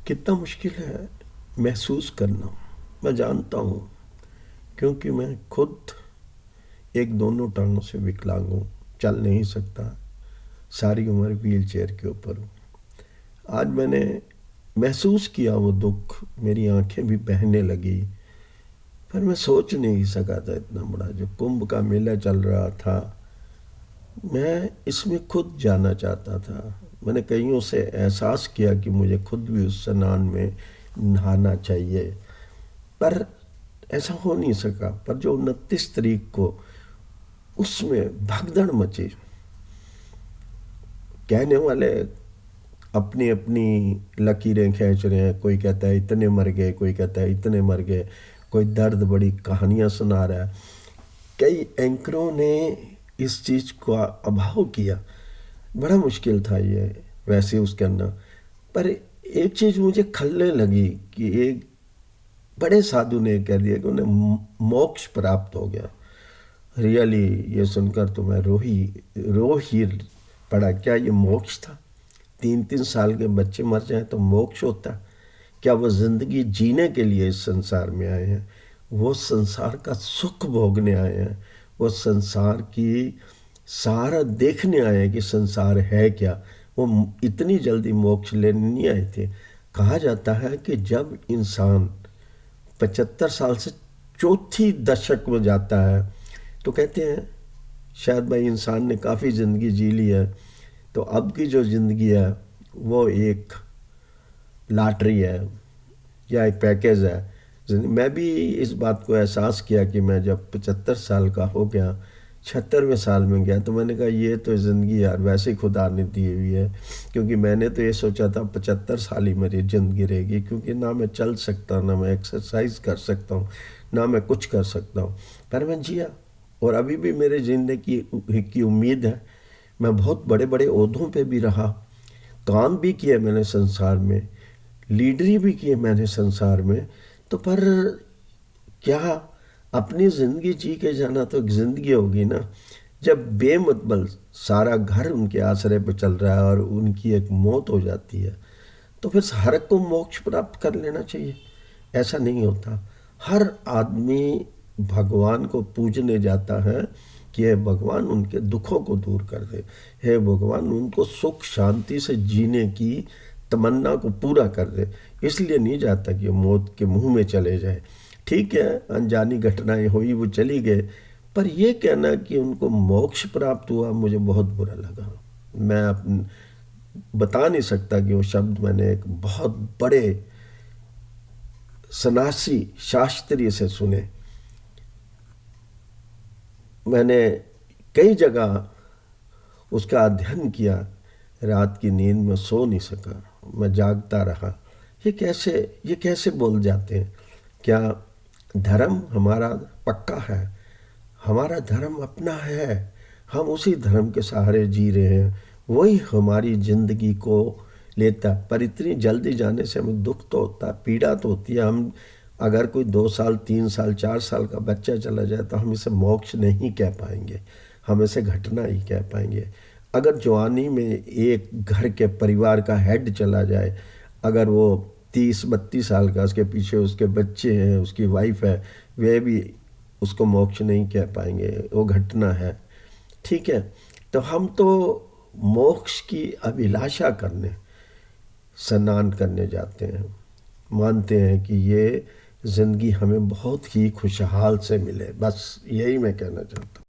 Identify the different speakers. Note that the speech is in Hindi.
Speaker 1: कितना मुश्किल है महसूस करना, मैं जानता हूँ, क्योंकि मैं खुद एक दोनों टांगों से विकलांग हूँ, चल नहीं सकता, सारी उम्र व्हील चेयर के ऊपर हूँ। आज मैंने महसूस किया वो दुख, मेरी आंखें भी बहने लगी। पर मैं सोच नहीं सका था इतना बड़ा, जो कुंभ का मेला चल रहा था, मैं इसमें खुद जाना चाहता था। मैंने कईयों से एहसास किया कि मुझे खुद भी उस स्नान में नहाना चाहिए, पर ऐसा हो नहीं सका। पर जो 29 तारीख को उसमें भगदड़ मची, कहने वाले अपनी अपनी लकीरें खींच रहे हैं। कोई कहता है इतने मर गए, कोई कहता है इतने मर गए, कोई दर्द बड़ी कहानियां सुना रहा है। कई एंकरों ने इस चीज़ का अभाव किया, बड़ा मुश्किल था ये वैसे उसके अंदर। पर एक चीज़ मुझे खलने लगी कि एक बड़े साधु ने कह दिया कि उन्हें मोक्ष प्राप्त हो गया। रियली ये सुनकर तो मैं रो ही पड़ा। क्या ये मोक्ष था? 3-3 साल के बच्चे मर जाएं तो मोक्ष होता? क्या वो जिंदगी जीने के लिए इस संसार में आए हैं? वो संसार का सुख भोगने आए हैं? वो संसार की सारा देखने आए हैं कि संसार है क्या? वो इतनी जल्दी मोक्ष लेने नहीं आए थे। कहा जाता है कि जब इंसान 75 साल से चौथी दशक में जाता है तो कहते हैं शायद भाई इंसान ने काफ़ी ज़िंदगी जी ली है, तो अब की जो ज़िंदगी है वो एक लॉटरी है या एक पैकेज है। मैं भी इस बात को एहसास किया कि मैं जब 75 साल का हो गया, 76वें साल में गया, तो मैंने कहा ये तो ज़िंदगी यार वैसे ही खुदा ने दी हुई है। क्योंकि मैंने तो ये सोचा था 75 साल ही मेरी ज़िंदगी रहेगी, क्योंकि ना मैं चल सकता, ना मैं एक्सरसाइज कर सकता हूँ, ना मैं कुछ कर सकता हूँ। पर मैं जिया, और अभी भी मेरे जीने की उम्मीद है। मैं बहुत बड़े बड़े ओहदों पे भी रहा, काम भी किए मैंने संसार में, लीडरी भी किए मैंने संसार में। तो पर क्या अपनी ज़िंदगी जी के जाना तो एक ज़िंदगी होगी ना। जब बेमतबल सारा घर उनके आश्रय पर चल रहा है और उनकी एक मौत हो जाती है, तो फिर हर एक को मोक्ष प्राप्त कर लेना चाहिए। ऐसा नहीं होता। हर आदमी भगवान को पूजने जाता है कि हे भगवान उनके दुखों को दूर कर दे, हे भगवान उनको सुख शांति से जीने की तमन्ना को पूरा कर दे। इसलिए नहीं जाता कि मौत के मुंह में चले जाए। ठीक है, अनजानी घटनाएं हुई, वो चली गए, पर यह कहना कि उनको मोक्ष प्राप्त हुआ, मुझे बहुत बुरा लगा। मैं बता नहीं सकता कि वो शब्द मैंने एक बहुत बड़े सन्यासी शास्त्री से सुने। मैंने कई जगह उसका अध्ययन किया, रात की नींद में सो नहीं सका, मैं जागता रहा। ये कैसे बोल जाते हैं? क्या धर्म हमारा पक्का है? हमारा धर्म अपना है, हम उसी धर्म के सहारे जी रहे हैं, वही हमारी ज़िंदगी को लेता। पर इतनी जल्दी जाने से हमें दुख तो होता है, पीड़ा तो होती है। हम अगर कोई 2 साल 3 साल 4 साल का बच्चा चला जाए तो हम इसे मोक्ष नहीं कह पाएंगे, हम इसे घटना ही कह पाएंगे। अगर जवानी में एक घर के परिवार का हेड चला जाए, अगर वो 30-32 साल का, उसके पीछे उसके बच्चे हैं, उसकी वाइफ है, वे भी उसको मोक्ष नहीं कह पाएंगे, वो घटना है। ठीक है, तो हम तो मोक्ष की अभिलाषा करने, स्नान करने जाते हैं, मानते हैं कि ये ज़िंदगी हमें बहुत ही खुशहाल से मिले। बस यही मैं कहना चाहता हूँ।